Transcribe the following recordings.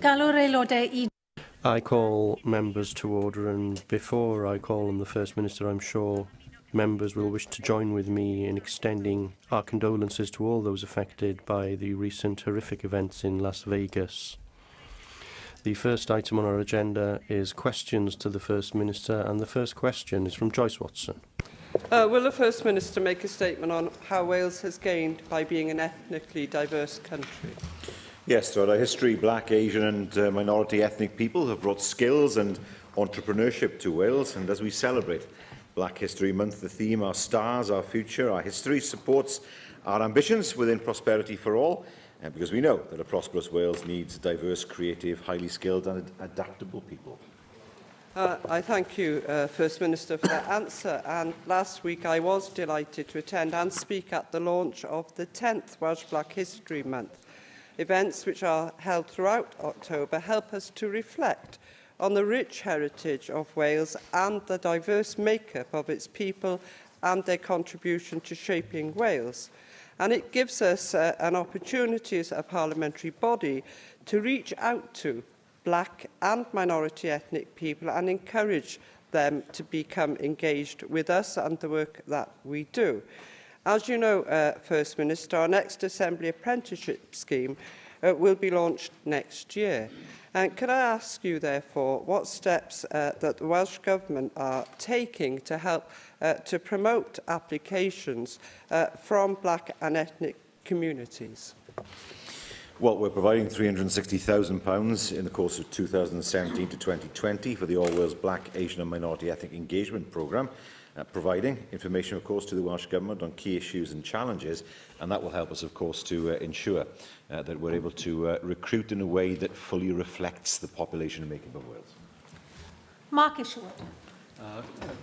Galw'r aelodau I. I call members to order, and before I call on the First Minister, I'm sure members will wish to join with me in extending our condolences to all those affected by the recent horrific events in Las Vegas. The first item on our agenda is questions to the First Minister, and the first question is from Joyce Watson. Will the First Minister make a statement on how Wales has gained by being an ethnically diverse country? Yes, throughout our history, Black, Asian and minority ethnic people have brought skills and entrepreneurship to Wales, and as we celebrate Black History Month, the theme, Our Stars, Our Future, Our History, supports our ambitions within prosperity for all, because we know that a prosperous Wales needs diverse, creative, highly skilled and adaptable people. I thank you, First Minister, for that answer. And last week I was delighted to attend and speak at the launch of the 10th Welsh Black History Month. Events which are held throughout October help us to reflect on the rich heritage of Wales and the diverse makeup of its people and their contribution to shaping Wales. And it gives us an opportunity as a parliamentary body to reach out to Black and minority ethnic people and encourage them to become engaged with us and the work that we do. As you know, First Minister, our next Assembly Apprenticeship Scheme will be launched next year. And can I ask you, therefore, what steps that the Welsh Government are taking to help to promote applications from Black and ethnic communities? Well, we're providing £360,000 in the course of 2017 to 2020 for the All Wales Black, Asian and Minority Ethnic Engagement Programme, providing information, of course, to the Welsh Government on key issues and challenges, and that will help us, of course, to ensure that we're able to recruit in a way that fully reflects the population makeup of Wales. Mark Isherwood.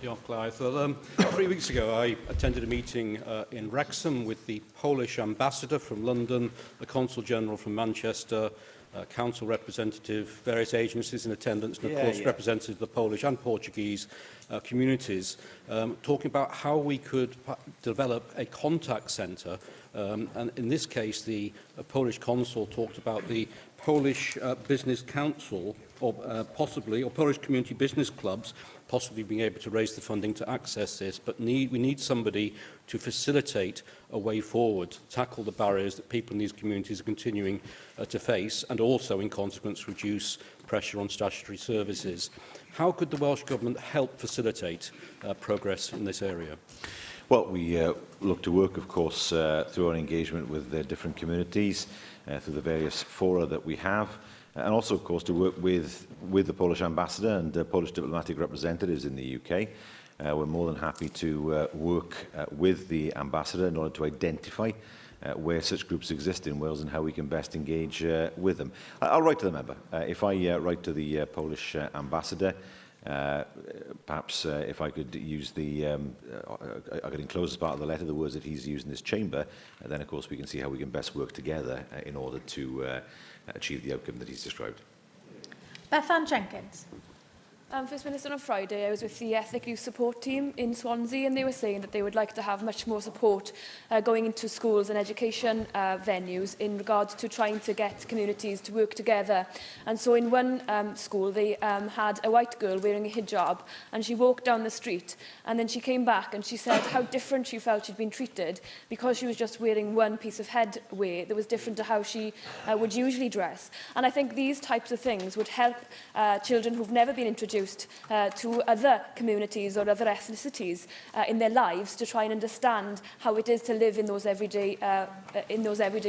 Well, 3 weeks ago, I attended a meeting in Wrexham with the Polish ambassador from London, the Consul General from Manchester, council representative, various agencies in attendance, and of course representatives of the Polish and Portuguese communities, talking about how we could develop a contact centre. And in this case, the Polish consul talked about the Polish Business Council, or Polish community business clubs, possibly being able to raise the funding to access this, but we need somebody to facilitate a way forward, tackle the barriers that people in these communities are continuing to face, and also, in consequence, reduce pressure on statutory services. How could the Welsh Government help facilitate progress in this area? Well, we look to work, of course, through our engagement with the different communities, through the various fora that we have, and also, of course, to work with the Polish ambassador and Polish diplomatic representatives in the UK. We're more than happy to work with the ambassador in order to identify where such groups exist in Wales and how we can best engage with them. I'll write to the member. If I write to the Polish ambassador, perhaps if I could use I could enclose as part of the letter the words that he's used in this chamber, then of course we can see how we can best work together in order to achieve the outcome that he's described. Bethan Jenkins. First Minister, on Friday, I was with the Ethnic Youth Support Team in Swansea, and they were saying that they would like to have much more support going into schools and education venues in regards to trying to get communities to work together. And so in one school, they had a white girl wearing a hijab, and she walked down the street, and then she came back and she said how different she felt she'd been treated because she was just wearing one piece of headwear that was different to how she would usually dress. And I think these types of things would help children who've never been introduced to other communities or other ethnicities in their lives to try and understand how it is to live in those everyday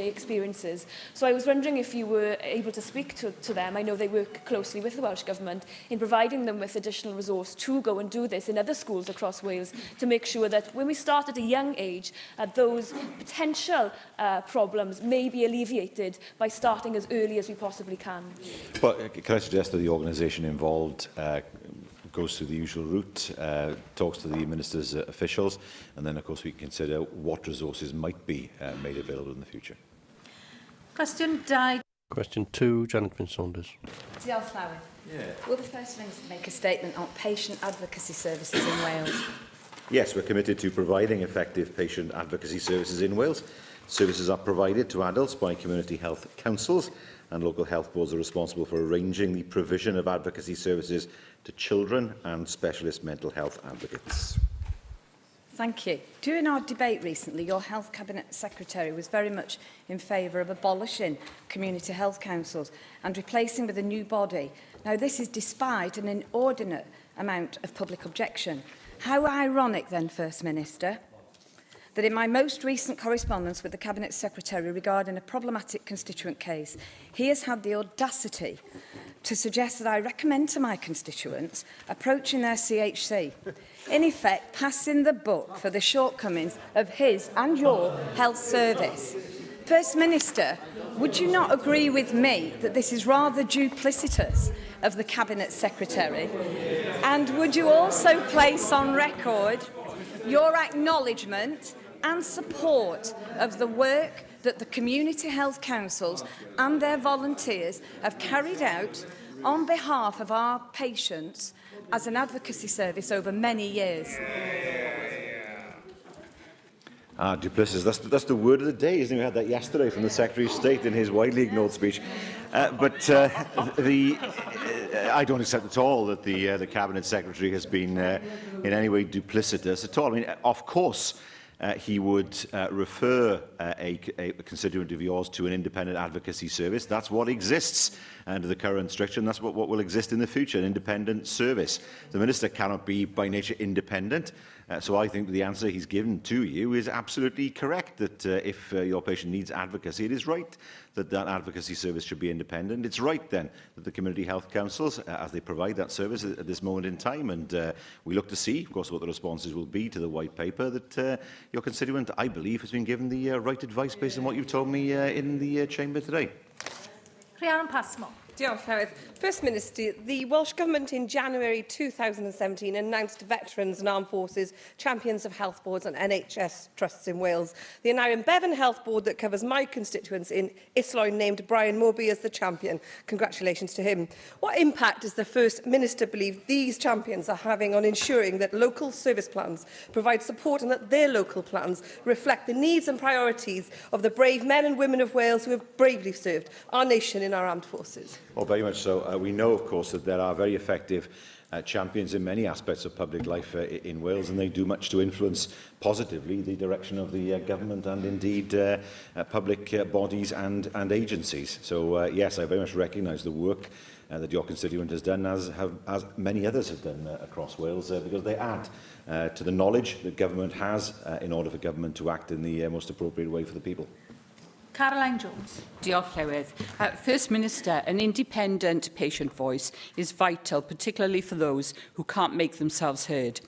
experiences. So I was wondering if you were able to speak to them. I know they work closely with the Welsh Government in providing them with additional resource to go and do this in other schools across Wales to make sure that when we start at a young age, those potential problems may be alleviated by starting as early as we possibly can. Well, can I suggest that the organisation involved goes through the usual route, talks to the Minister's officials, and then, of course, we consider what resources might be made available in the future. Question 2. Question 2, Janet Saunders. Is-deitlau. Will the First Minister make a statement on patient advocacy services in Wales? Yes, we're committed to providing effective patient advocacy services in Wales. Services are provided to adults by community health councils, and local health boards are responsible for arranging the provision of advocacy services to children and specialist mental health advocates. Thank you. During our debate recently, your Health Cabinet Secretary was very much in favour of abolishing community health councils and replacing with a new body. Now, this is despite an inordinate amount of public objection. How ironic then, First Minister, that in my most recent correspondence with the Cabinet Secretary regarding a problematic constituent case, he has had the audacity to suggest that I recommend to my constituents approaching their CHC, in effect passing the buck for the shortcomings of his and your health service. First Minister, would you not agree with me that this is rather duplicitous of the Cabinet Secretary? And would you also place on record your acknowledgement and support of the work that the community health councils and their volunteers have carried out on behalf of our patients as an advocacy service over many years? Duplicitous. That's the word of the day, isn't it? We had that yesterday from the Secretary of State in his widely ignored speech. I don't accept at all that the Cabinet Secretary has been in any way duplicitous at all. I mean, of course, he would refer a constituent of yours to an independent advocacy service. That's what exists under the current structure, and that's what will exist in the future, an independent service. The Minister cannot be, by nature, independent. So I think the answer he's given to you is absolutely correct, that if your patient needs advocacy, it is right that that advocacy service should be independent. It's right, then, that the community health councils, as they provide that service at this moment in time, and we look to see, of course, what the responses will be to the white paper, that your constituent, I believe, has been given the right advice based on what you've told me in the chamber today. Rhiannon Passmore. Diolch, Llywydd. First Minister, the Welsh Government in January 2017 announced Veterans and Armed Forces Champions of Health Boards and NHS Trusts in Wales. The Aneurin Bevan Health Board that covers my constituents in Is-deitlau named Brian Moby as the champion. Congratulations to him. What impact does the First Minister believe these champions are having on ensuring that local service plans provide support and that their local plans reflect the needs and priorities of the brave men and women of Wales who have bravely served our nation in our armed forces? Well, very much so. We know, of course, that there are very effective champions in many aspects of public life in Wales, and they do much to influence positively the direction of the government and indeed public bodies and agencies. So, yes, I very much recognise the work that your constituent has done, as many others have done across Wales, because they add to the knowledge that government has in order for government to act in the most appropriate way for the people. Caroline Jones. Diolch, Llywydd. First Minister, an independent patient voice is vital, particularly for those who can't make themselves heard.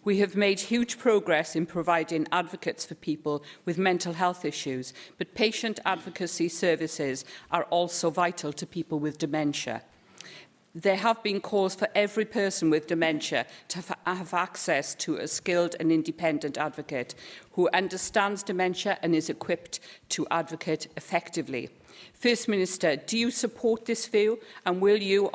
We have made huge progress in providing advocates for people with mental health issues, but patient advocacy services are also vital to people with dementia. There have been calls for every person with dementia to have access to a skilled and independent advocate who understands dementia and is equipped to advocate effectively. First Minister, do you support this view, and will you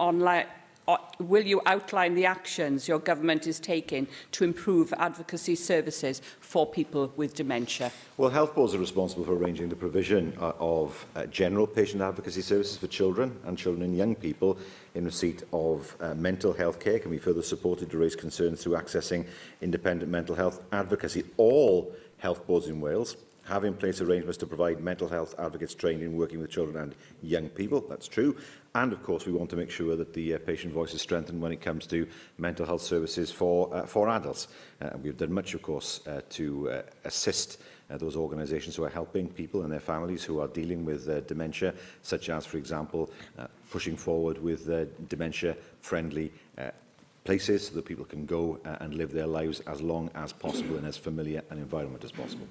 outline the actions your government is taking to improve advocacy services for people with dementia? Well, health boards are responsible for arranging the provision of general patient advocacy services for children and young people in receipt of mental health care. Can be further supported to raise concerns through accessing independent mental health advocacy. All health boards in Wales have in place arrangements to provide mental health advocates trained in working with children and young people. That's true. And, of course, we want to make sure that the patient voice is strengthened when it comes to mental health services for adults. We've done much, of course, to assist those organisations who are helping people and their families who are dealing with dementia, such as, for example, pushing forward with dementia-friendly places so that people can go and live their lives as long as possible in as familiar an environment as possible.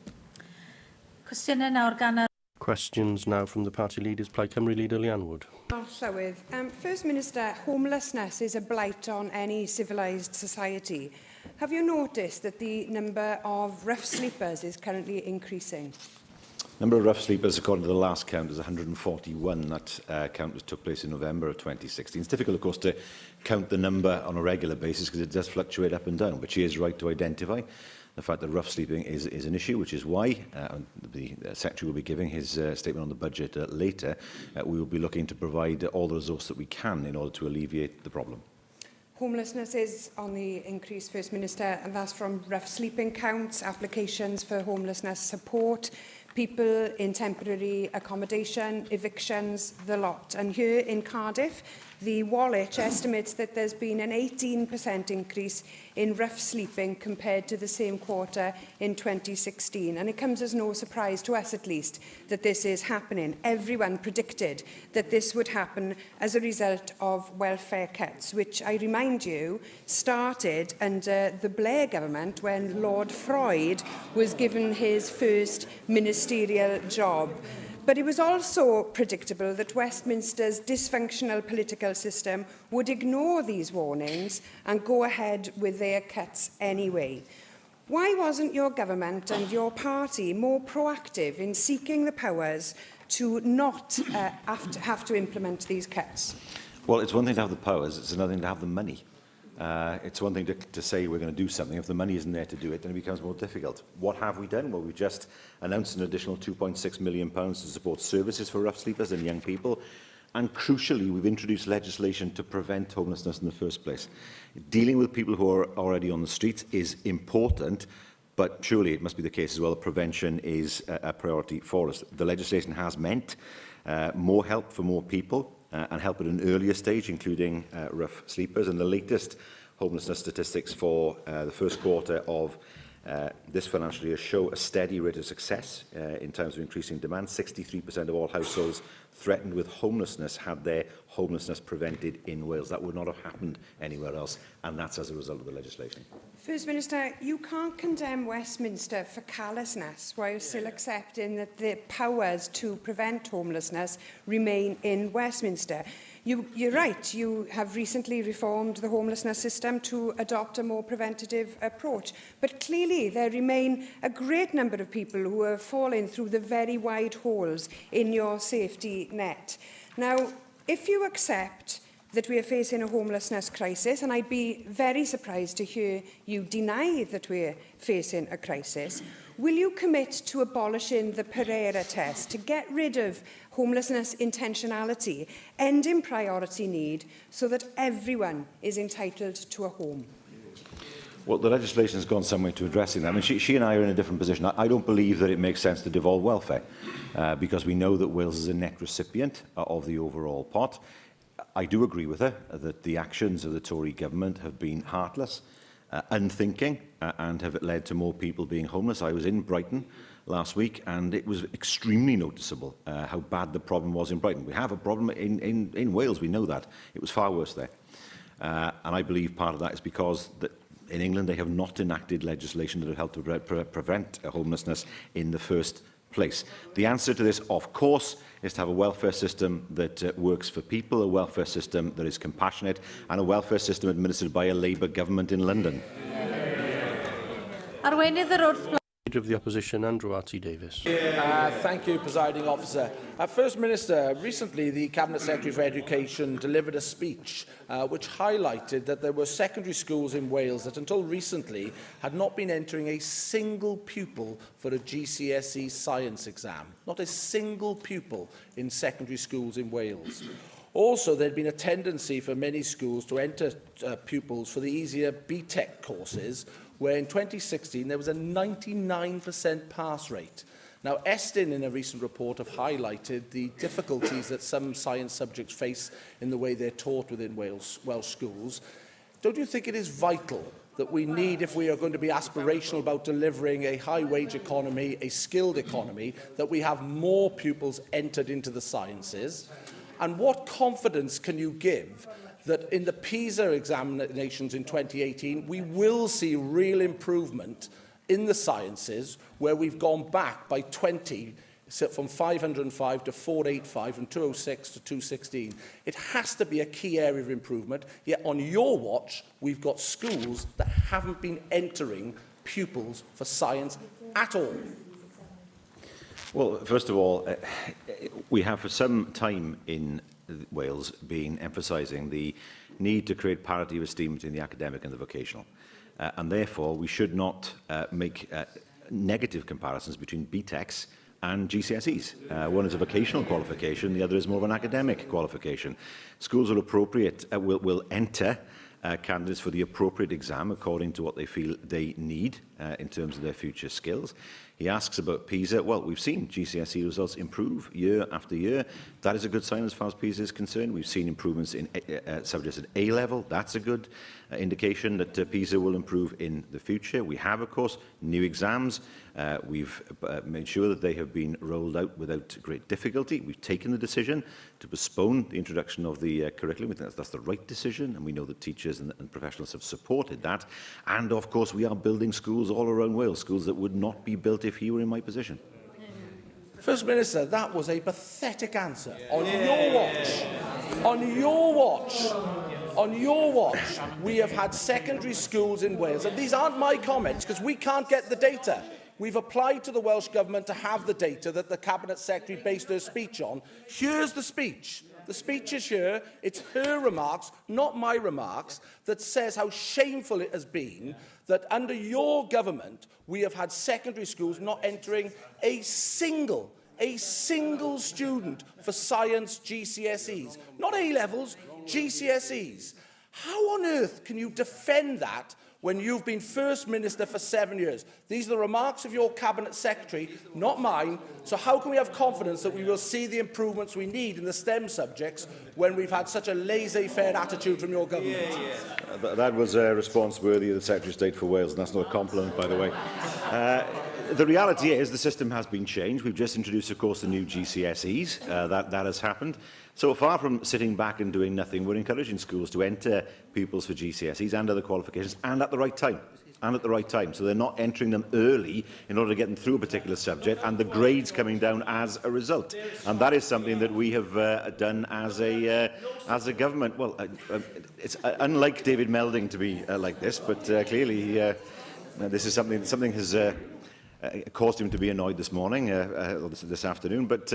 Cwestiynau nawr gan Questions now from the party leaders. Plaid Cymru leader Leanne Wood. Llywydd. First Minister, homelessness is a blight on any civilised society. Have you noticed that the number of rough sleepers is currently increasing? The number of rough sleepers, according to the last count, is 141. That count took place in November of 2016. It's difficult, of course, to count the number on a regular basis because it does fluctuate up and down, but she is right to identify the fact that rough sleeping is an issue, which is why the Secretary will be giving his statement on the budget later. We will be looking to provide all the resource that we can in order to alleviate the problem. Homelessness is on the increase, First Minister, and that's from rough sleeping counts, applications for homelessness support, people in temporary accommodation, evictions, the lot. And here in Cardiff, the Wallich estimates that there's been an 18% increase in rough sleeping compared to the same quarter in 2016. And it comes as no surprise to us, at least, that this is happening. Everyone predicted that this would happen as a result of welfare cuts, which, I remind you, started under the Blair government when Lord Freud was given his first ministerial job. But it was also predictable that Westminster's dysfunctional political system would ignore these warnings and go ahead with their cuts anyway. Why wasn't your government and your party more proactive in seeking the powers to not have to implement these cuts? Well, it's one thing to have the powers, it's another thing to have the money. It's one thing to say we're going to do something. If the money isn't there to do it, then it becomes more difficult. What have we done? Well, we've just announced an additional £2.6 million to support services for rough sleepers and young people. And crucially, we've introduced legislation to prevent homelessness in the first place. Dealing with people who are already on the streets is important, but surely it must be the case as well that prevention is a priority for us. The legislation has meant more help for more people, and help at an earlier stage, including rough sleepers. And the latest homelessness statistics for the first quarter of this financial year show a steady rate of success in terms of increasing demand. 63% of all households threatened with homelessness had their homelessness prevented in Wales. That would not have happened anywhere else, and that's as a result of the legislation. First Minister, you can't condemn Westminster for callousness while still accepting that the powers to prevent homelessness remain in Westminster. You're right, you have recently reformed the homelessness system to adopt a more preventative approach. But clearly there remain a great number of people who are falling through the very wide holes in your safety net. Now, if you accept that we are facing a homelessness crisis, and I'd be very surprised to hear you deny that we're facing a crisis, will you commit to abolishing the pedair test to get rid of homelessness intentionality, ending priority need, so that everyone is entitled to a home? Well, the legislation has gone some way to addressing that. I mean, she and I are in a different position. I don't believe that it makes sense to devolve welfare, because we know that Wales is a net recipient of the overall pot. I do agree with her that the actions of the Tory government have been heartless, unthinking, and have led to more people being homeless. I was in Brighton last week, and it was extremely noticeable how bad the problem was in Brighton. We have a problem in Wales, we know that. It was far worse there. And I believe part of that is because in England they have not enacted legislation that would help to prevent homelessness in the first place. The answer to this, of course, is to have a welfare system that works for people, a welfare system that is compassionate, and a welfare system administered by a Labour government in London. Leader of the Opposition, Andrew Davis. Thank you, Presiding Officer. First Minister, recently the Cabinet Secretary for Education delivered a speech which highlighted that there were secondary schools in Wales that until recently had not been entering a single pupil for a GCSE science exam. Not a single pupil in secondary schools in Wales. Also, there had been a tendency for many schools to enter pupils for the easier BTEC courses, where in 2016 there was a 99% pass rate. Now, Estyn, in a recent report, have highlighted the difficulties that some science subjects face in the way they're taught within Welsh schools. Don't you think it is vital that we need, if we are going to be aspirational about delivering a high-wage economy, a skilled economy, that we have more pupils entered into the sciences? And what confidence can you give that in the PISA examinations in 2018, we will see real improvement in the sciences, where we've gone back by 20, from 505 to 485, from 206 to 216. It has to be a key area of improvement, yet on your watch, we've got schools that haven't been entering pupils for science at all. Well, first of all, we have for some time in Wales been emphasising the need to create parity of esteem between the academic and the vocational. and therefore we should not make negative comparisons between BTECs and GCSEs. One is a vocational qualification, the other is more of an academic qualification. Schools will enter candidates for the appropriate exam according to what they feel they need in terms of their future skills. He asks about PISA. Well, we've seen GCSE results improve year after year. That is a good sign as far as PISA is concerned. We've seen improvements in subjects at A level. That's a good indication that PISA will improve in the future. We have, of course, new exams. We've made sure that they have been rolled out without great difficulty. We've taken the decision to postpone the introduction of the curriculum. We think that's the right decision, and we know that teachers and professionals have supported that. And, of course, we are building schools all around Wales, schools that would not be built if he were in my position. First Minister, that was a pathetic answer. On your watch, on your watch, on your watch, we have had secondary schools in Wales, and these aren't my comments because we can't get the data. We've applied to the Welsh Government to have the data that the Cabinet Secretary based her speech on. Here's the speech. The speech is here. It's her remarks, not my remarks, that says how shameful it has been that under your government we have had secondary schools not entering a single student for science GCSEs. Not A-levels, GCSEs. How on earth can you defend that when you've been First Minister for 7 years? These are the remarks of your Cabinet Secretary, not mine. So how can we have confidence that we will see the improvements we need in the STEM subjects when we've had such a laissez-faire attitude from your government? That was a response worthy of the Secretary of State for Wales, and that's not a compliment, by the way. The reality is the system has been changed. We've just introduced, of course, the new GCSEs. That has happened. So far from sitting back and doing nothing, we're encouraging schools to enter pupils for GCSEs and other qualifications, and at the right time. So they're not entering them early in order to get them through a particular subject, and the grades coming down as a result. And that is something that we have done as a government. Well, it's unlike David Melding to be like this, but clearly this is something has caused him to be annoyed this morning, or this afternoon. But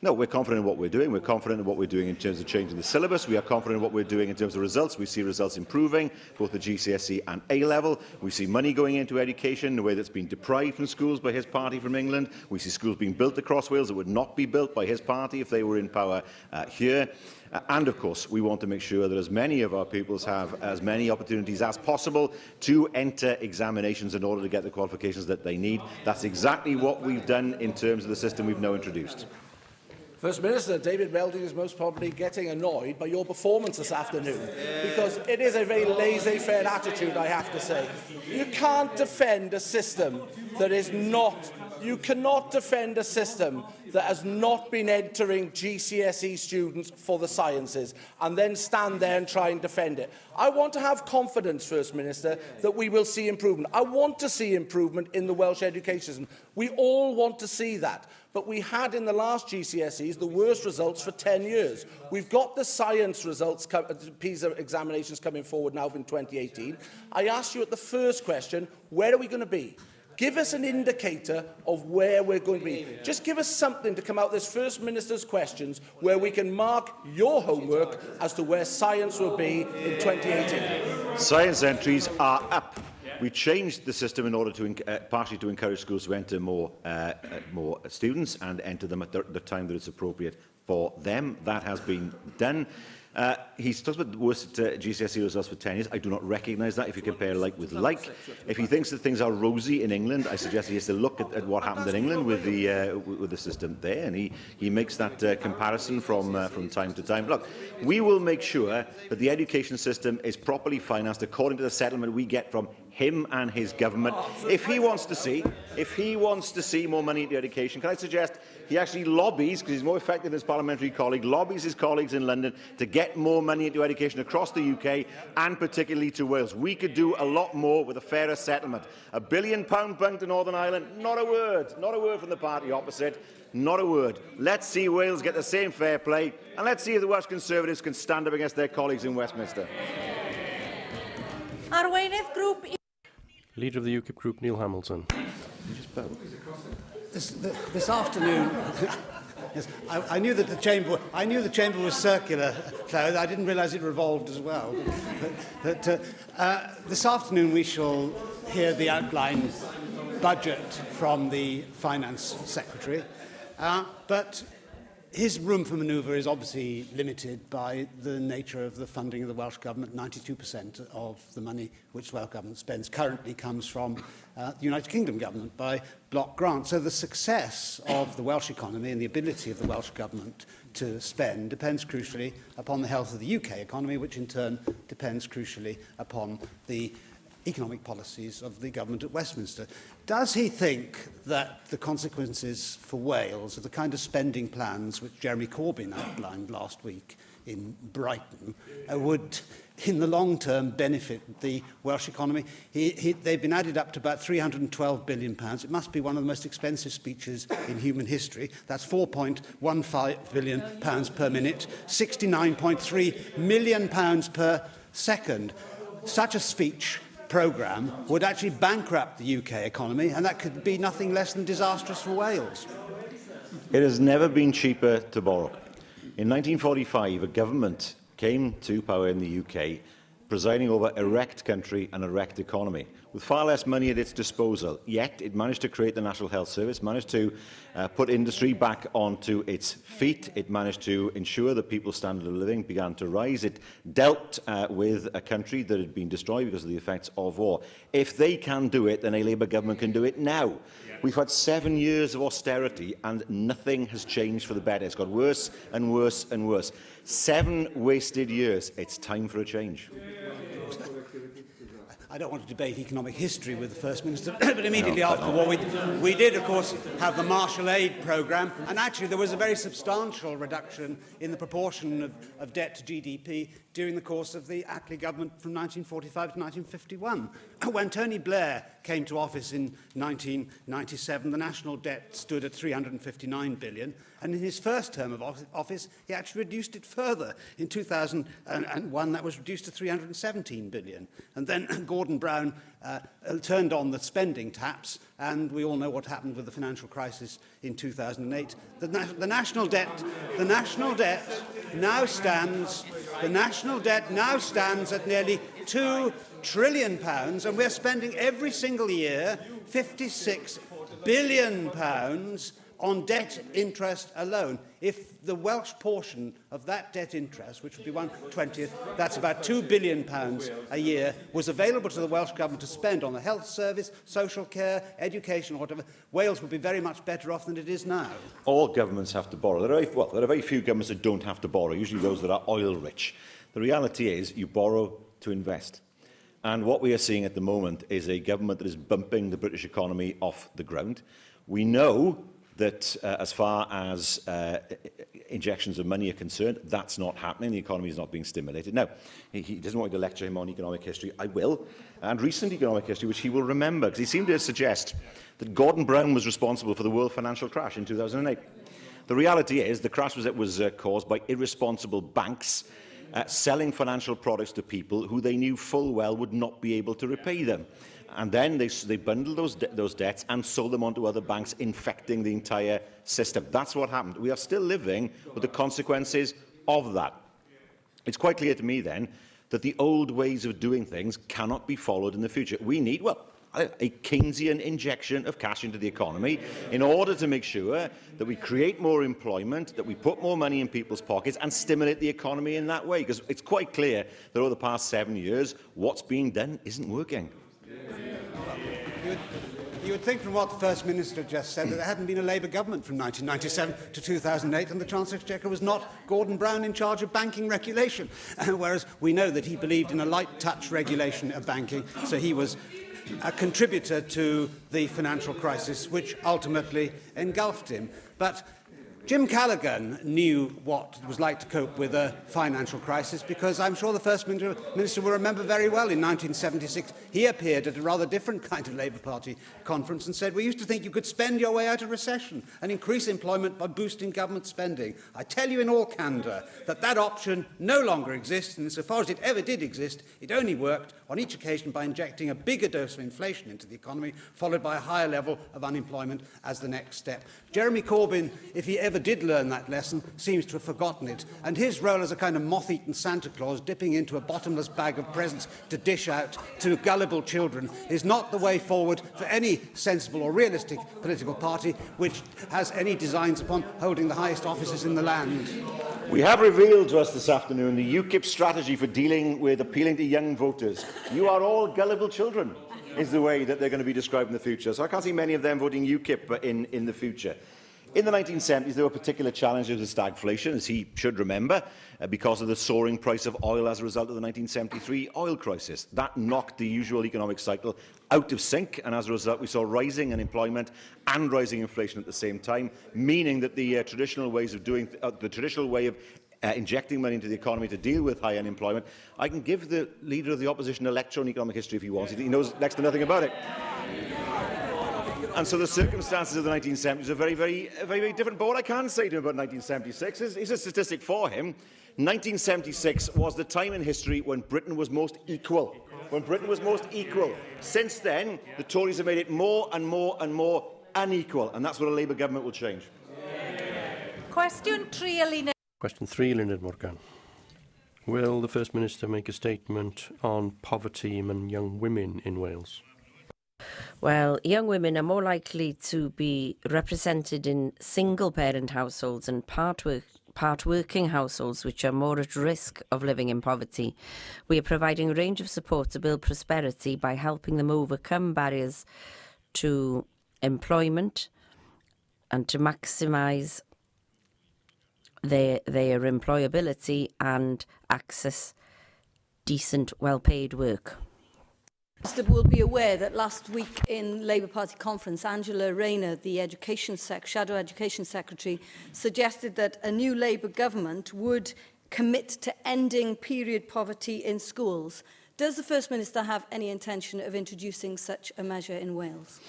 no, we're confident in what we're doing. We're confident in what we're doing in terms of changing the syllabus. We are confident in what we're doing in terms of results. We see results improving, both at GCSE and A-level. We see money going into education in a way that's been deprived from schools by his party from England. We see schools being built across Wales that would not be built by his party if they were in power here. And, of course, we want to make sure that as many of our pupils have as many opportunities as possible to enter examinations in order to get the qualifications that they need. That's exactly what we've done in terms of the system we've now introduced. First Minister, David Melding is most probably getting annoyed by your performance this afternoon, because it is a very laissez-faire attitude, I have to say. You can't defend a system that is not... You cannot defend a system that has not been entering GCSE students for the sciences and then stand there and try and defend it. I want to have confidence, First Minister, that we will see improvement. I want to see improvement in the Welsh education system. We all want to see that. But we had in the last GCSEs the worst results for 10 years. We've got the science results, PISA examinations coming forward now in 2018. I asked you at the first question, where are we going to be? Give us an indicator of where we're going to be. Just give us something to come out of this First Minister's questions where we can mark your homework as to where science will be in 2018. Science entries are up. We changed the system in order to partially to encourage schools to enter more students and enter them at the time that it's appropriate for them. That has been done. He talks about the worst GCSE results for 10 years. I do not recognise that if you compare like with like. If he thinks that things are rosy in England, I suggest he has to look at what happened in England with the system there, and he makes that comparison from time to time. Look, we will make sure that the education system is properly financed according to the settlement we get from him and his government. If he wants to see more money into education, can I suggest he actually lobbies, because he's more effective than his parliamentary colleague, lobbies his colleagues in London to get more money into education across the UK and particularly to Wales. We could do a lot more with a fairer settlement. £1 billion bunk to Northern Ireland, not a word from the party opposite, not a word. Let's see Wales get the same fair play, and let's see if the Welsh Conservatives can stand up against their colleagues in Westminster. Arweinydd Group. Leader of the UKIP Group, Neil Hamilton. This afternoon, Yes, I knew that the chamber was circular, Claire. I didn't realise it revolved as well. This afternoon we shall hear the outline budget from the Finance Secretary, but his room for manoeuvre is obviously limited by the nature of the funding of the Welsh Government. 92% of the money which the Welsh Government spends currently comes from the United Kingdom Government by block grant. So the success of the Welsh economy and the ability of the Welsh Government to spend depends crucially upon the health of the UK economy, which in turn depends crucially upon the economic policies of the government at Westminster. Does he think that the consequences for Wales of the kind of spending plans which Jeremy Corbyn outlined last week in Brighton would, in the long term, benefit the Welsh economy? They've been added up to about £312 billion. It must be one of the most expensive speeches in human history. That's £4.15 billion per minute, £69.3 million per second. Such a speech programme would actually bankrupt the UK economy, and that could be nothing less than disastrous for Wales. It has never been cheaper to borrow. In 1945, a government came to power in the UK, presiding over a wrecked country and a wrecked economy, with far less money at its disposal. Yet it managed to create the National Health Service, managed to put industry back onto its feet. It managed to ensure that people's standard of living began to rise. It dealt with a country that had been destroyed because of the effects of war. If they can do it, then a Labour government can do it now. We've had 7 years of austerity and nothing has changed for the better. It's got worse and worse and worse. 7 wasted years. It's time for a change. I don't want to debate economic history with the First Minister, but immediately after the war, we did, of course, have the Marshall Aid programme, and actually there was a very substantial reduction in the proportion of debt to GDP during the course of the Attlee government from 1945 to 1951. When Tony Blair came to office in 1997, the national debt stood at £359 billion, and in his first term of office, he actually reduced it further. In 2001, that was reduced to £317 billion. And then Gordon Brown turned on the spending taps, and we all know what happened with the financial crisis in 2008. The national debt now stands at nearly £2 trillion, and we're spending every single year £56 billion on debt interest alone. If the Welsh portion of that debt interest, which would be 1/20th, that's about £2 billion a year, was available to the Welsh Government to spend on the health service, social care, education, or whatever, Wales would be very much better off than it is now. All governments have to borrow. There are very few governments that don't have to borrow, usually those that are oil-rich. The reality is you borrow to invest. And what we are seeing at the moment is a government that is bumping the British economy off the ground. We know that as far as injections of money are concerned, that's not happening. The economy is not being stimulated. Now, he doesn't want me to lecture him on economic history. I will. And recent economic history, which he will remember, because he seemed to suggest that Gordon Brown was responsible for the world financial crash in 2008. The reality is the crash was caused by irresponsible banks selling financial products to people who they knew full well would not be able to repay them. And then they bundled those debts and sold them onto other banks, infecting the entire system. That's what happened. We are still living with the consequences of that. It's quite clear to me, then, that the old ways of doing things cannot be followed in the future. We need, well, a Keynesian injection of cash into the economy in order to make sure that we create more employment, that we put more money in people's pockets and stimulate the economy in that way. Because it's quite clear that over the past 7 years, what's being done isn't working. You would think from what the First Minister just said that there hadn't been a Labour government from 1997 to 2008 and the Chancellor of Exchequer was not Gordon Brown in charge of banking regulation, whereas we know that he believed in a light-touch regulation of banking, so he was a contributor to the financial crisis, which ultimately engulfed him. But Jim Callaghan knew what it was like to cope with a financial crisis, because I'm sure the First Minister will remember very well in 1976 he appeared at a rather different kind of Labour Party conference and said, we used to think you could spend your way out of recession and increase employment by boosting government spending. I tell you in all candour that that option no longer exists, and insofar as it ever did exist, it only worked on each occasion by injecting a bigger dose of inflation into the economy, followed by a higher level of unemployment as the next step. Jeremy Corbyn, if he ever never did learn that lesson seems to have forgotten it, and his role as a kind of moth-eaten Santa Claus dipping into a bottomless bag of presents to dish out to gullible children is not the way forward for any sensible or realistic political party which has any designs upon holding the highest offices in the land. We have revealed to us this afternoon the UKIP strategy for dealing with appealing to young voters. You are all gullible children, is the way that they're going to be described in the future. So I can't see many of them voting UKIP in the future. In the 1970s, there were particular challenges with stagflation, as he should remember, because of the soaring price of oil as a result of the 1973 oil crisis. That knocked the usual economic cycle out of sync, and as a result, we saw rising unemployment and rising inflation at the same time, meaning that the traditional way of injecting money into the economy to deal with high unemployment. I can give the leader of the opposition a lecture on economic history if he wants. He knows next to nothing about it. And so the circumstances of the 1970s are very different. But what I can say to him about 1976 is a statistic for him. 1976 was the time in history when Britain was most equal. Since then, the Tories have made it more and more and more unequal, and that's what a Labour government will change. Question 3, Lyned Morgan. Will the First Minister make a statement on poverty among young women in Wales? Well, young women are more likely to be represented in single-parent households and part-working households, which are more at risk of living in poverty. We are providing a range of support to build prosperity by helping them overcome barriers to employment and to maximise their employability and access decent, well-paid work. Minister will be aware that last week in Labour Party conference, Angela Rayner, the Shadow Education Secretary, suggested that a new Labour government would commit to ending period poverty in schools. Does the First Minister have any intention of introducing such a measure in Wales?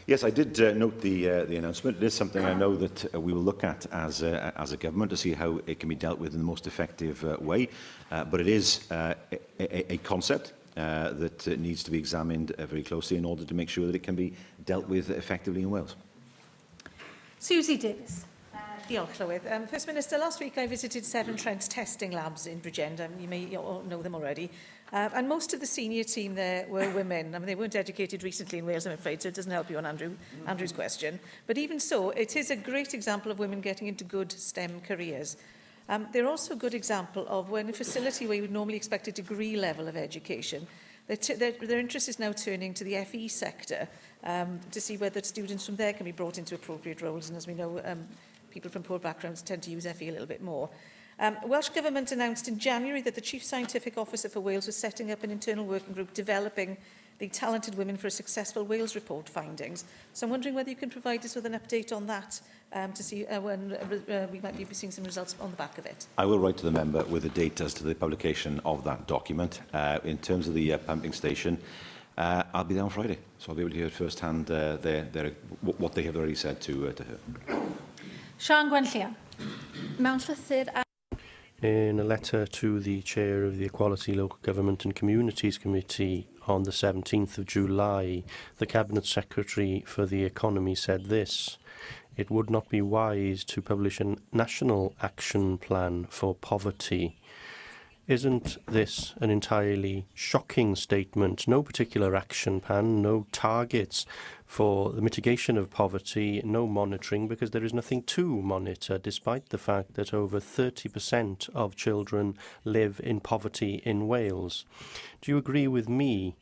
Yes, I did note the announcement. It is something I know that we will look at as a government to see how it can be dealt with in the most effective way. But it is a concept that needs to be examined very closely in order to make sure that it can be dealt with effectively in Wales. Susie Davis. Diolch, Llywydd. First Minister, last week I visited Severn Trent's testing labs in Bridgend. You may all know them already. And most of the senior team there were women. I mean, they weren't educated recently in Wales, I'm afraid, so it doesn't help you on Andrew's question. But even so, it is a great example of women getting into good STEM careers. They're also a good example of when a facility where you would normally expect a degree level of education, their interest is now turning to the FE sector to see whether students from there can be brought into appropriate roles. And as we know, people from poor backgrounds tend to use FE a little bit more. Welsh Government announced in January that the Chief Scientific Officer for Wales was setting up an internal working group developing the Talented Women for a Successful Wales report findings. So I'm wondering whether you can provide us with an update on that to see when we might be seeing some results on the back of it. I will write to the member with a date as to the publication of that document. In terms of the pumping station, I'll be there on Friday, so I'll be able to hear firsthand what they have already said to her. Sian Gwenllian. Mewn llythyr In a letter to the Chair of the Equality, Local Government and Communities Committee on the 17th of July, the Cabinet Secretary for the Economy said this: "It would not be wise to publish a national action plan for poverty." Isn't this an entirely shocking statement? No particular action plan, no targets for the mitigation of poverty, no monitoring, because there is nothing to monitor, despite the fact that over 30% of children live in poverty in Wales. Do you agree with me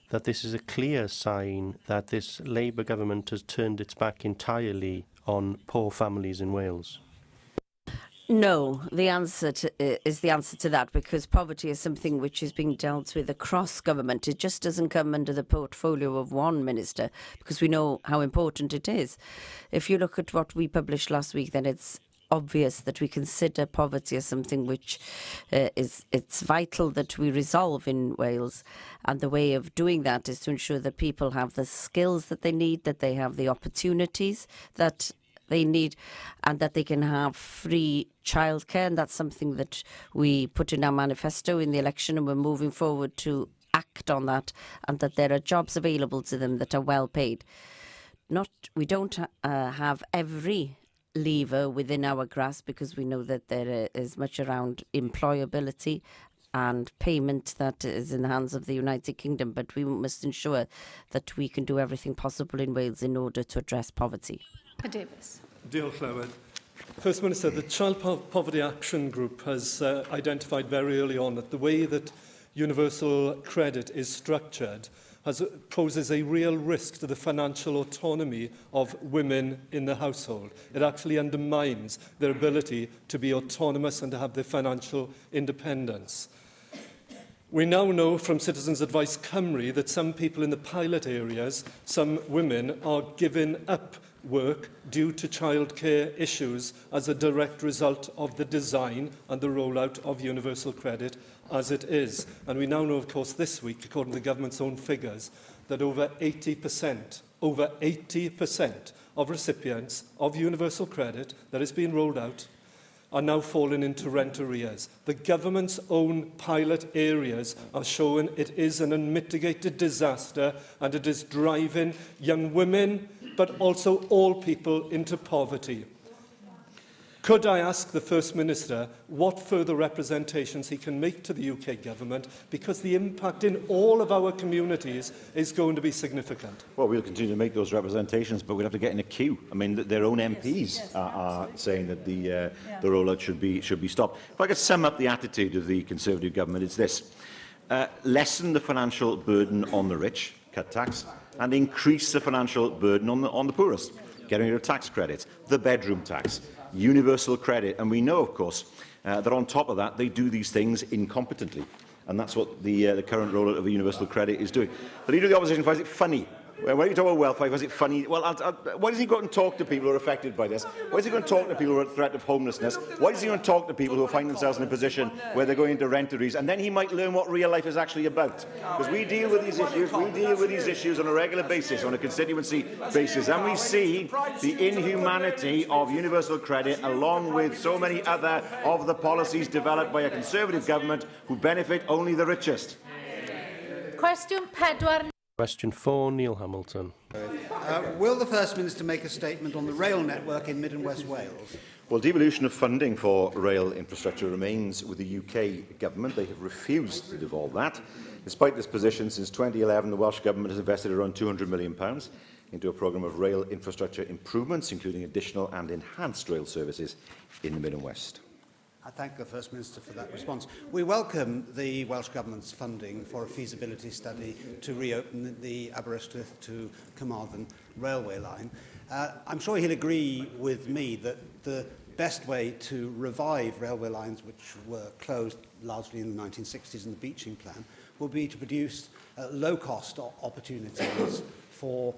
that this is a clear sign that this Labour government has turned its back entirely on poor families in Wales? No, the answer is the answer to that, because poverty is something which is being dealt with across government. It just doesn't come under the portfolio of one minister, because we know how important it is. If you look at what we published last week, then it's obvious that we consider poverty as something which it's vital that we resolve in Wales. And the way of doing that is to ensure that people have the skills that they need, that they have the opportunities that they need, and that they can have free childcare. And that's something that we put in our manifesto in the election, and we're moving forward to act on that, and that there are jobs available to them that are well paid. We don't have every lever within our grasp, because we know that there is much around employability and payment that is in the hands of the United Kingdom, but we must ensure that we can do everything possible in Wales in order to address poverty. Pedair. Diolch, Llywydd. First Minister, the Child Poverty Action Group has identified very early on that the way that universal credit is structured poses a real risk to the financial autonomy of women in the household. It actually undermines their ability to be autonomous and to have their financial independence. We now know from Citizens Advice Cymru that some people in the pilot areas, some women, are giving up work due to childcare issues as a direct result of the design and the rollout of universal credit as it is. And we now know, of course, this week, according to the government's own figures, that over 80% of recipients of universal credit that is being rolled out are now falling into rent arrears. The government's own pilot areas are showing it is an unmitigated disaster, and it is driving young women, but also all people, into poverty. Could I ask the First Minister what further representations he can make to the UK Government, because the impact in all of our communities is going to be significant? Well, we'll continue to make those representations, but we'll have to get in a queue. I mean, their own MPs are saying that the rollout should be stopped. If I could sum up the attitude of the Conservative Government, it's this. Lessen the financial burden on the rich, cut tax, and increase the financial burden on the poorest, getting rid of tax credits, the bedroom tax, universal credit. And we know, of course, that on top of that, they do these things incompetently. And that's what the current rollout of the universal credit is doing. The Leader of the Opposition finds it funny. When you talk about welfare, was it funny? Well, why does he go out and talk to people who are affected by this? Why does he go and talk to people who are at threat of homelessness? Why does he go and talk to people who find themselves in a position where they're going into rent arrears? And then he might learn what real life is actually about. Because we deal with these issues, on a regular basis, on a constituency basis, and we see the inhumanity of universal credit, along with so many other of the policies developed by a Conservative government who benefit only the richest. Cwestiwn 4. Question 4, Neil Hamilton. Will the First Minister make a statement on the rail network in Mid and West Wales? Well, devolution of funding for rail infrastructure remains with the UK Government. They have refused to devolve that. Despite this position, since 2011, the Welsh Government has invested around £200 million into a programme of rail infrastructure improvements, including additional and enhanced rail services in the Mid and West. I thank the First Minister for that response. We welcome the Welsh Government's funding for a feasibility study to reopen the Aberystwyth to Carmarthen railway line. I'm sure he'll agree with me that the best way to revive railway lines which were closed largely in the 1960s in the Beeching Plan will be to produce low-cost opportunities for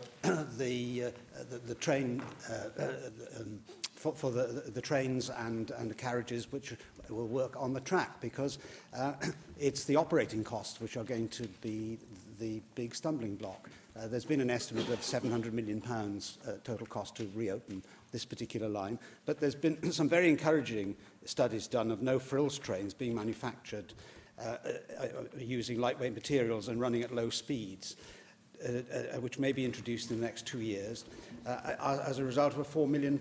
the train for the trains and the carriages which will work on the track, because it's the operating costs which are going to be the big stumbling block. There's been an estimate of £700 million total cost to reopen this particular line, but there's been some very encouraging studies done of no-frills trains being manufactured using lightweight materials and running at low speeds, which may be introduced in the next 2 years as a result of a £4 million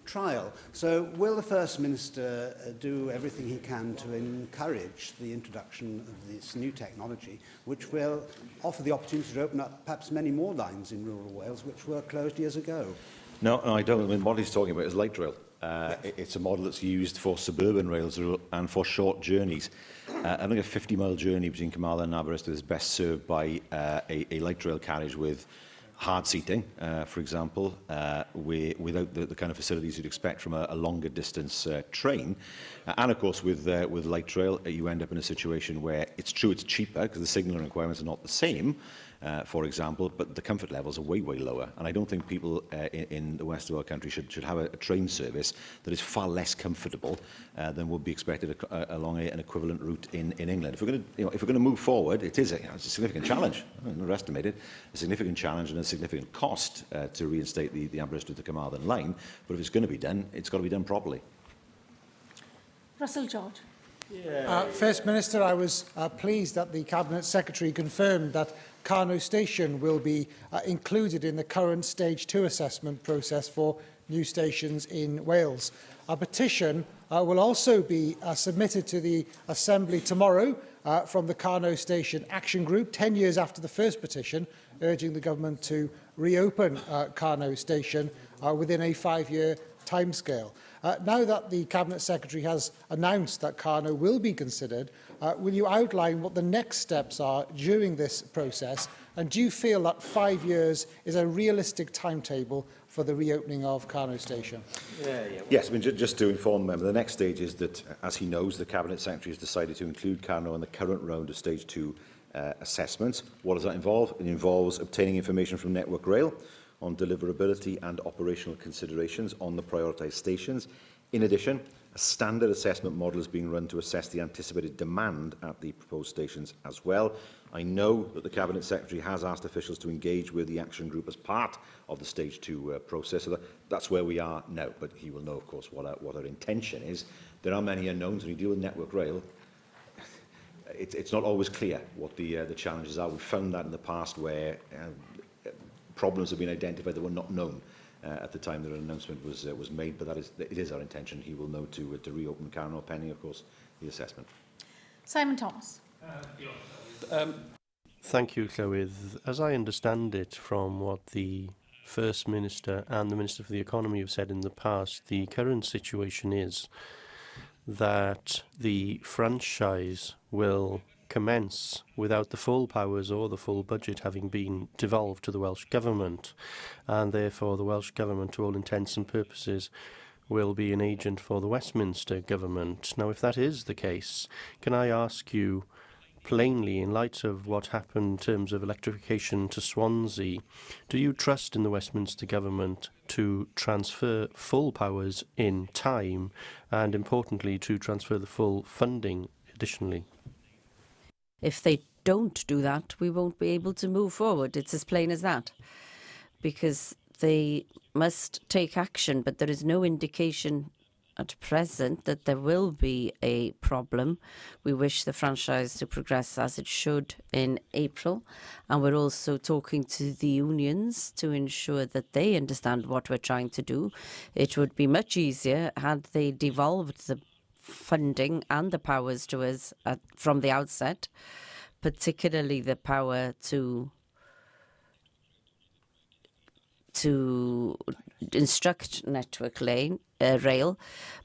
trial. So will the First Minister do everything he can to encourage the introduction of this new technology, which will offer the opportunity to open up perhaps many more lines in rural Wales which were closed years ago? No, I don't. I mean, what he's talking about is light rail. It's a model that's used for suburban rails and for short journeys. I think a 50-mile journey between Carmarthen and Aberystwyth is best served by a light rail carriage with hard seating, for example, without the kind of facilities you'd expect from a longer distance train. And of course, with light rail, you end up in a situation where it's true it's cheaper because the signalling requirements are not the same, for example, but the comfort levels are way, way lower. And I don't think people in the west of our country should have a train service that is far less comfortable than would be expected along an equivalent route in England. If we're going to move forward, it's a significant challenge. I don't underestimate it. A significant challenge and a significant cost to reinstate the Aberystwyth to Carmarthen line. But if it's going to be done, it's got to be done properly. Russell George. First Minister, I was pleased that the Cabinet Secretary confirmed that Carno Station will be included in the current Stage 2 assessment process for new stations in Wales. A petition will also be submitted to the Assembly tomorrow from the Carno Station Action Group, 10 years after the first petition, urging the government to reopen Carno Station within a 5-year timescale. Now that the Cabinet Secretary has announced that Carno will be considered, will you outline what the next steps are during this process? And do you feel that 5 years is a realistic timetable for the reopening of Carno Station? Yes, I mean, just to inform them, the next stage is that, as he knows, the Cabinet Secretary has decided to include Carno in the current round of Stage 2 assessments. What does that involve? It involves obtaining information from Network Rail on deliverability and operational considerations on the prioritised stations. In addition, a standard assessment model is being run to assess the anticipated demand at the proposed stations as well. I know that the Cabinet Secretary has asked officials to engage with the Action Group as part of the Stage 2 process, so that's where we are now. But he will know, of course, what our intention is. There are many unknowns when you deal with Network Rail. It's not always clear what the challenges are. We've found that in the past where problems have been identified that were not known at the time that an announcement was made, but it is our intention. He will know to reopen Carno, pending, of course, the assessment. Simon Thomas. Thank you, Llywydd. As I understand it from what the First Minister and the Minister for the Economy have said in the past, the current situation is that the franchise will commence without the full powers or the full budget having been devolved to the Welsh Government, and therefore the Welsh Government, to all intents and purposes, will be an agent for the Westminster Government. Now, if that is the case, can I ask you plainly, in light of what happened in terms of electrification to Swansea, do you trust in the Westminster Government to transfer full powers in time and, importantly, to transfer the full funding additionally? If they don't do that, we won't be able to move forward. It's as plain as that. Because they must take action, but there is no indication at present that there will be a problem. We wish the franchise to progress as it should in April, and we're also talking to the unions to ensure that they understand what we're trying to do. It would be much easier had they devolved the funding and the powers to us from the outset, particularly the power to instruct Network Rail.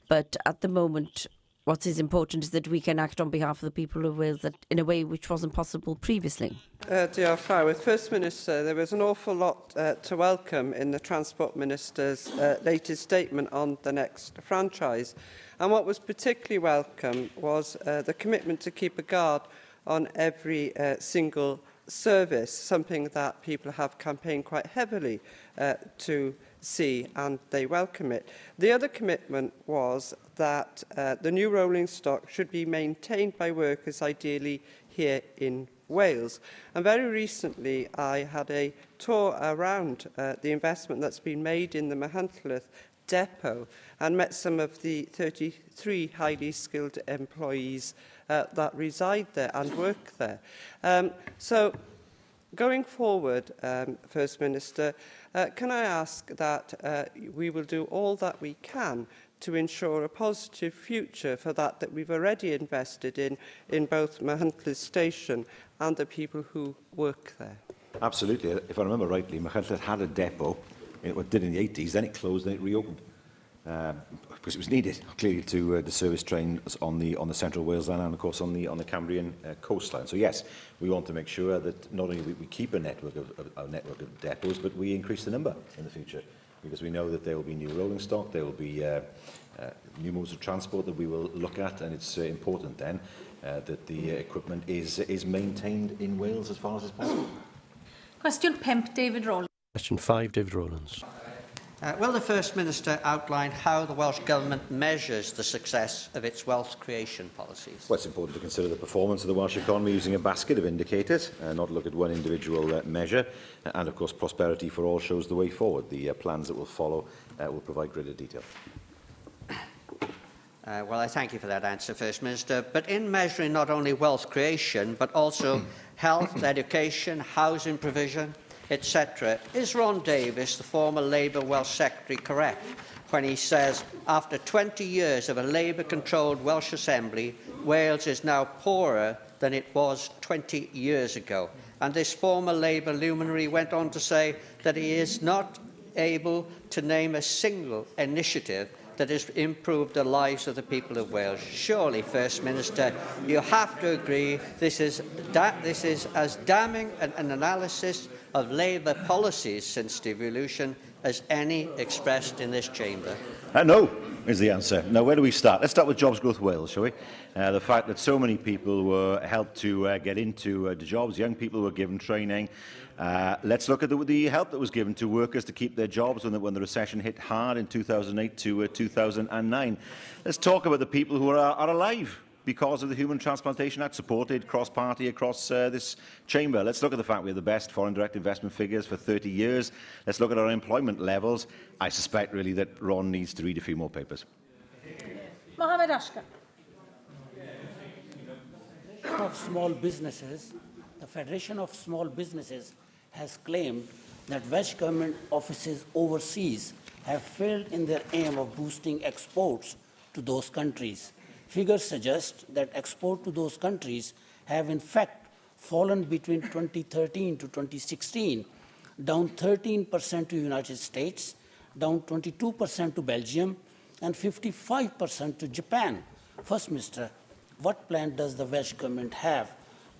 But at the moment, what is important is that we can act on behalf of the people of Wales in a way which wasn't possible previously. With First Minister, there was an awful lot to welcome in the Transport Minister's latest statement on the next franchise. And what was particularly welcome was the commitment to keep a guard on every single service, something that people have campaigned quite heavily to see, and they welcome it. The other commitment was that the new rolling stock should be maintained by workers, ideally here in Wales. And very recently, I had a tour around the investment that's been made in the Machynlleth depot and met some of the 33 highly skilled employees that reside there and work there. So, going forward, First Minister, can I ask that we will do all that we can to ensure a positive future for that we've already invested in both Machynlleth Station and the people who work there? Absolutely. If I remember rightly, Machynlleth had a depot. It did in the 80s, then it closed, then it reopened. Because it was needed, clearly, to the service trains on the Central Wales line and, of course, on the Cambrian coastline. So, yes, we want to make sure that not only we keep a network of depots, but we increase the number in the future, because we know that there will be new rolling stock, there will be new modes of transport that we will look at, and it's important then that the equipment is maintained in Wales as far as possible. Question 5, David Rowlands. Question 5, David Rowlands. Will the First Minister outline how the Welsh Government measures the success of its wealth creation policies? Well, it's important to consider the performance of the Welsh economy using a basket of indicators, not look at one individual measure. And, of course, Prosperity for All shows the way forward. The plans that will follow will provide greater detail. Well, I thank you for that answer, First Minister. But in measuring not only wealth creation, but also health, education, housing provision, etc. Is Ron Davies, the former Labour Welsh Secretary, correct when he says, after 20 years of a Labour-controlled Welsh Assembly, Wales is now poorer than it was 20 years ago? And this former Labour luminary went on to say that he is not able to name a single initiative that has improved the lives of the people of Wales. Surely, First Minister, you have to agree this is as damning an analysis of Labour policies since devolution as any expressed in this chamber. No, is the answer. Now, where do we start? Let's start with Jobs Growth Wales, shall we? The fact that so many people were helped to get into the jobs, young people were given training. Let's look at the help that was given to workers to keep their jobs when the recession hit hard in 2008 to 2009. Let's talk about the people who are alive because of the Human Transplantation Act, supported cross-party across this chamber. Let's look at the fact we have the best foreign direct investment figures for 30 years. Let's look at our employment levels. I suspect really that Ron needs to read a few more papers. Mohammed Ashkar. Of small businesses, the Federation of Small Businesses has claimed that Welsh Government offices overseas have failed in their aim of boosting exports to those countries. Figures suggest that export to those countries have in fact fallen between 2013 to 2016, down 13% to United States, down 22% to Belgium, and 55% to Japan. First Minister, what plan does the Welsh Government have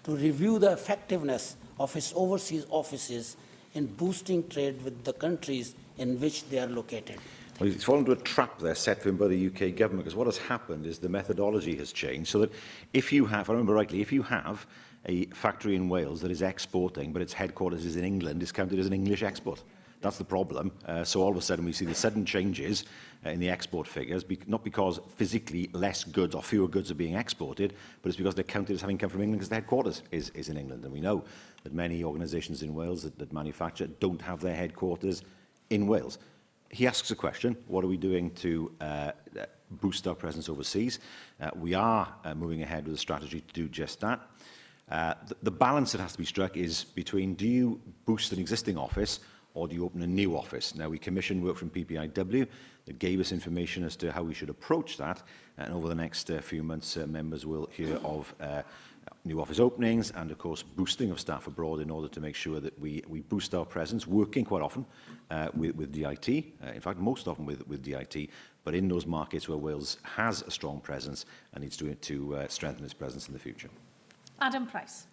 to review the effectiveness of its overseas offices in boosting trade with the countries in which they are located? Well, he's fallen into a trap there set for him by the UK government, because what has happened is the methodology has changed, so that if you have, if I remember rightly, if you have a factory in Wales that is exporting, but its headquarters is in England, it's counted as an English export. That's the problem. So all of a sudden we see the sudden changes in the export figures, not because physically less goods or fewer goods are being exported, but it's because they're counted as having come from England because the headquarters is in England. And we know that many organisations in Wales that manufacture don't have their headquarters in Wales. He asks a question, what are we doing to boost our presence overseas? We are moving ahead with a strategy to do just that. The balance that has to be struck is between, do you boost an existing office or do you open a new office? Now, we commissioned work from PPIW that gave us information as to how we should approach that, and over the next few months, members will hear of new office openings and, of course, boosting of staff abroad in order to make sure that we boost our presence, working quite often with DIT, in fact, most often with DIT, but in those markets where Wales has a strong presence and needs to strengthen its presence in the future. Adam Price.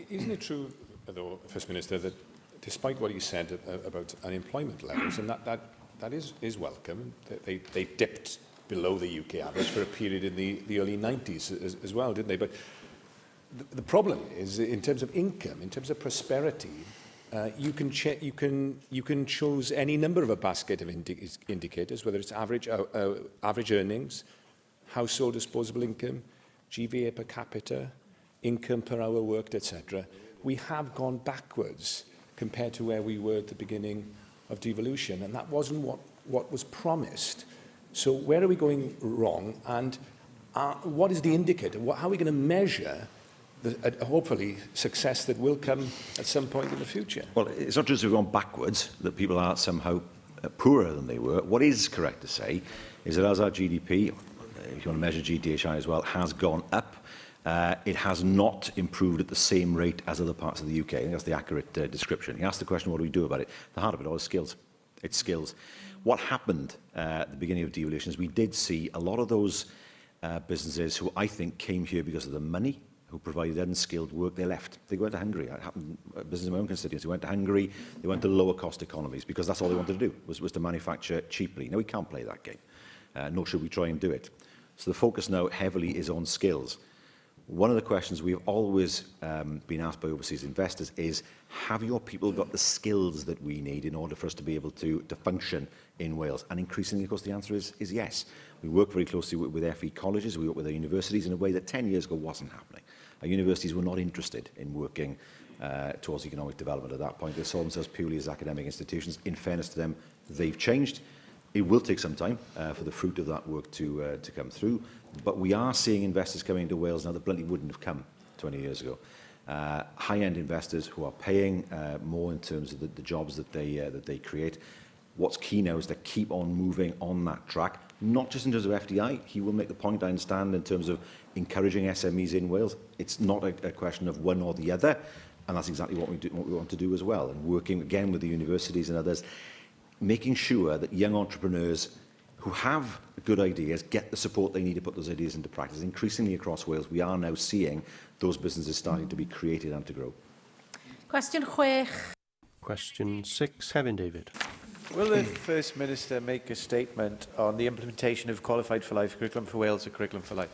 Isn't it true, though, First Minister, that despite what you said about unemployment levels, and that is welcome, they dipped below the UK average for a period in the early 90s as well, didn't they? But the problem is, in terms of income, in terms of prosperity, you can choose any number of a basket of indicators, whether it's average earnings, household disposable income, GVA per capita, income per hour worked, etc. We have gone backwards compared to where we were at the beginning of devolution, and that wasn't what was promised. So where are we going wrong, and what is the indicator? How are we going to measure the hopefully success that will come at some point in the future? Well, it's not just we've gone backwards, that people are somehow poorer than they were. What is correct to say is that as our GDP, if you want to measure GDHI as well, has gone up, it has not improved at the same rate as other parts of the UK. I think that's the accurate description. You asked the question, what do we do about it? The heart of it all is skills. It's skills. What happened at the beginning of devolution is we did see a lot of those businesses who I think came here because of the money, who provided unskilled work, they left. They went to Hungary. It happened, business in my own constituency went to Hungary, they went to lower cost economies because that's all they wanted to do, was to manufacture cheaply. Now, we can't play that game, nor should we try and do it. So the focus now heavily is on skills. One of the questions we've always been asked by overseas investors is, have your people got the skills that we need in order for us to be able to function in Wales? And increasingly, of course, the answer is yes. We work very closely with FE colleges, we work with our universities in a way that 10 years ago wasn't happening. Our universities were not interested in working towards economic development at that point. They saw themselves purely as academic institutions. In fairness to them, they've changed. It will take some time for the fruit of that work to come through, but we are seeing investors coming into Wales now that bluntly wouldn't have come 20 years ago. high-end investors who are paying more in terms of the jobs that they create. What's key now is to keep on moving on that track, not just in terms of FDI. He will make the point, I understand, in terms of encouraging SMEs in Wales. It's not a question of one or the other, and that's exactly what we want to do as well. And working again with the universities and others, making sure that young entrepreneurs who have good ideas get the support they need to put those ideas into practice. Increasingly across Wales, we are now seeing those businesses starting to be created and to grow. Cwestiwn 6. Question 6, Hefin David. Will the First Minister make a statement on the implementation of Qualified for Life Curriculum for Wales, or Curriculum for Life?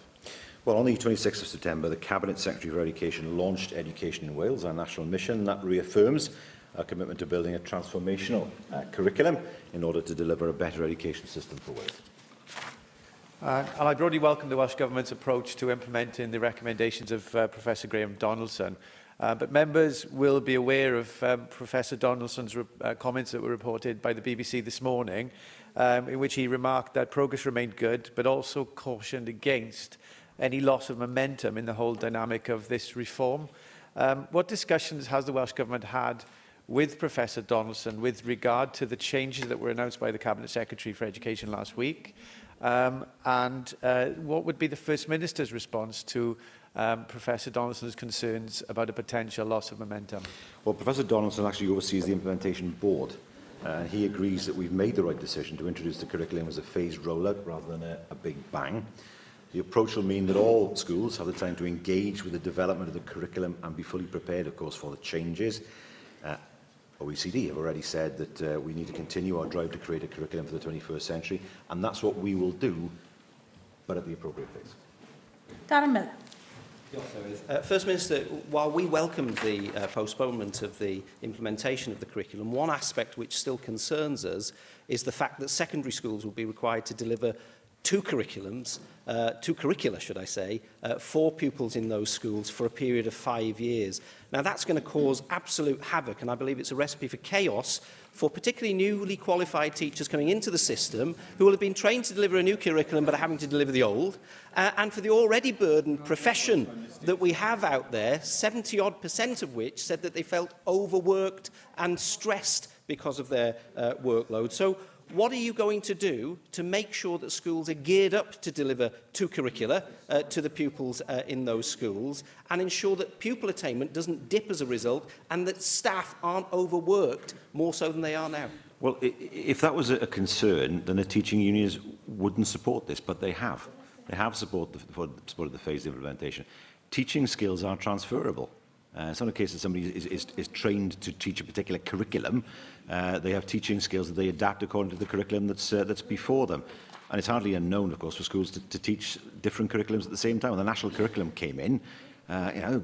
Well, on the 26th of September, the Cabinet Secretary for Education launched Education in Wales, our national mission. That reaffirms our commitment to building a transformational curriculum in order to deliver a better education system for Wales. And I broadly welcome the Welsh Government's approach to implementing the recommendations of Professor Graham Donaldson. But members will be aware of Professor Donaldson's comments that were reported by the BBC this morning, in which he remarked that progress remained good, but also cautioned against any loss of momentum in the whole dynamic of this reform. What discussions has the Welsh Government had with Professor Donaldson with regard to the changes that were announced by the Cabinet Secretary for Education last week? And what would be the First Minister's response to Professor Donaldson's concerns about a potential loss of momentum? Well, Professor Donaldson actually oversees the implementation board. He agrees that we've made the right decision to introduce the curriculum as a phased rollout rather than a big bang. The approach will mean that all schools have the time to engage with the development of the curriculum and be fully prepared, of course, for the changes. OECD have already said that we need to continue our drive to create a curriculum for the 21st century, and that's what we will do, but at the appropriate pace. Darren Miller. First Minister, while we welcome the postponement of the implementation of the curriculum, one aspect which still concerns us is the fact that secondary schools will be required to deliver two curricula, should I say, for pupils in those schools for a period of 5 years. Now, that's going to cause absolute havoc, and I believe it's a recipe for chaos for particularly newly qualified teachers coming into the system who will have been trained to deliver a new curriculum but are having to deliver the old, and for the already burdened profession that we have out there, 70-odd% of which said that they felt overworked and stressed because of their workload. So, what are you going to do to make sure that schools are geared up to deliver two curricula to the pupils in those schools, and ensure that pupil attainment doesn't dip as a result and that staff aren't overworked more so than they are now? Well, if that was a concern, then the teaching unions wouldn't support this, but they have. They have supported the phased implementation. Teaching skills are transferable. It's not a case that somebody is trained to teach a particular curriculum. They have teaching skills that they adapt according to the curriculum that's before them. And it's hardly unknown, of course, for schools to teach different curriculums at the same time. When the national curriculum came in,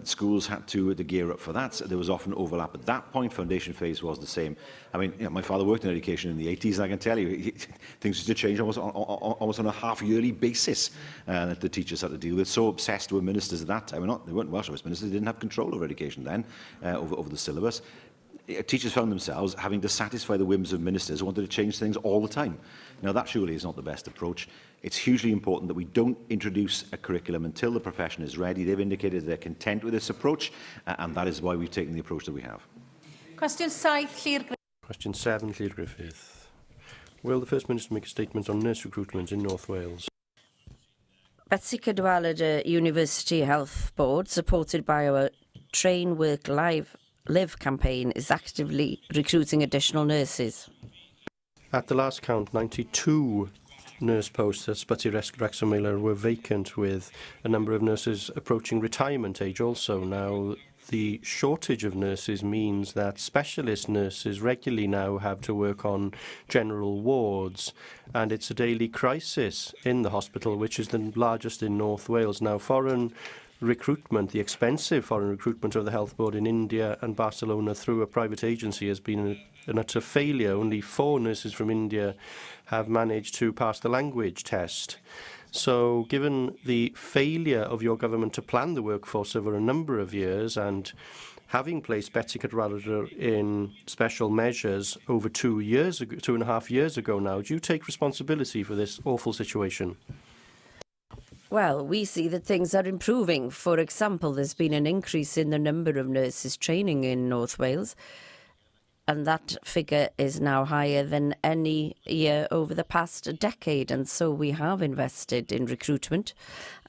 schools had to gear up for that. So there was often overlap at that point. Foundation phase was the same. I mean, my father worked in education in the 80s, and I can tell you, things used to change almost on a half-yearly basis that the teachers had to deal with. So obsessed were ministers at that time. They weren't Welsh ministers. They didn't have control over education then, over the syllabus. Teachers found themselves having to satisfy the whims of ministers who wanted to change things all the time. Now, that surely is not the best approach. It's hugely important that we don't introduce a curriculum until the profession is ready. They've indicated they're content with this approach, and that is why we've taken the approach that we have. Question 7, Llyr Griffith. Question 7, Llyr Griffith. Will the First Minister make a statement on nurse recruitment in North Wales? Betsy Cadwallader University Health Board, supported by our Train, Work, Live campaign, is actively recruiting additional nurses. At the last count, 92 nurse posts at Ysbyty Wrexham were vacant, with a number of nurses approaching retirement age also. Now, the shortage of nurses means that specialist nurses regularly now have to work on general wards, and it's a daily crisis in the hospital, which is the largest in North Wales. Now, foreign recruitment, the expensive foreign recruitment of the Health Board in India and Barcelona through a private agency has been an utter failure. Only 4 nurses from India have managed to pass the language test. So, given the failure of your government to plan the workforce over a number of years, and having placed Betsy Cadwallader in special measures over 2.5 years ago now, do you take responsibility for this awful situation? Well, we see that things are improving. For example, there's been an increase in the number of nurses training in North Wales, and that figure is now higher than any year over the past decade. And so we have invested in recruitment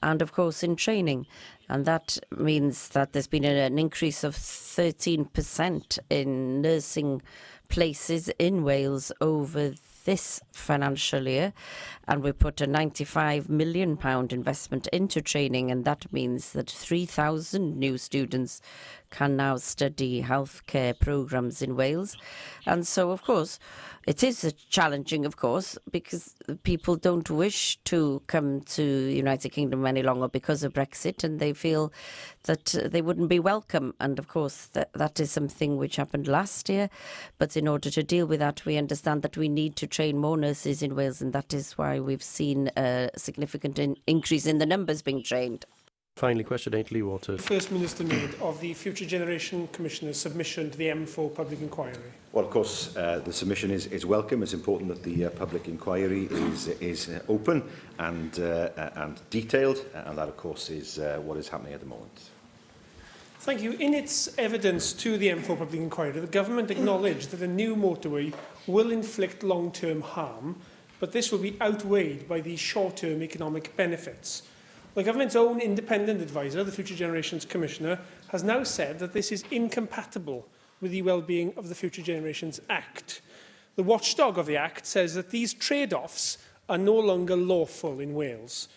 and, of course, in training. And that means that there's been an increase of 13% in nursing places in Wales over this financial year, and we put a £95 million investment into training, and that means that 3,000 new students can now study healthcare programmes in Wales. And so, of course, it is challenging, of course, because people don't wish to come to the United Kingdom any longer because of Brexit, and they feel that they wouldn't be welcome. And, of course, that is something which happened last year. But in order to deal with that, we understand that we need to train more nurses in Wales, and that is why we've seen a significant increase in the numbers being trained. Finally, question 8, Lee Waters. First Minister made of the Future Generation Commissioner's submission to the M4 public inquiry. Well, of course, the submission is welcome. It's important that the public inquiry is open and detailed, and that, of course, is what is happening at the moment. Thank you. In its evidence to the M4 public inquiry, the government acknowledged that a new motorway will inflict long-term harm, but this will be outweighed by the short-term economic benefits. The government's own independent advisor, the Future Generations Commissioner, has now said that this is incompatible with the well-being of the Future Generations Act. The watchdog of the Act says that these trade-offs are no longer lawful in Wales.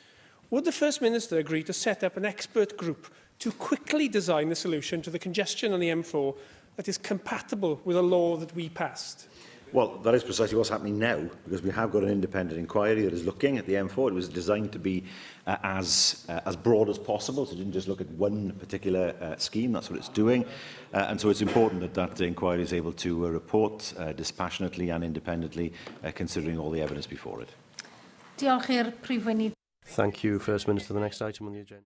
Would the First Minister agree to set up an expert group to quickly design a solution to the congestion on the M4 that is compatible with a law that we passed? Well, that is precisely what's happening now, because we have got an independent inquiry that is looking at the M4. It was designed to be as broad as possible, so it didn't just look at one particular scheme. That's what it's doing. And so it's important that that inquiry is able to report dispassionately and independently, considering all the evidence before it. Diolch i'r Prif Weinidog. Thank you, First Minister. The next item on the agenda.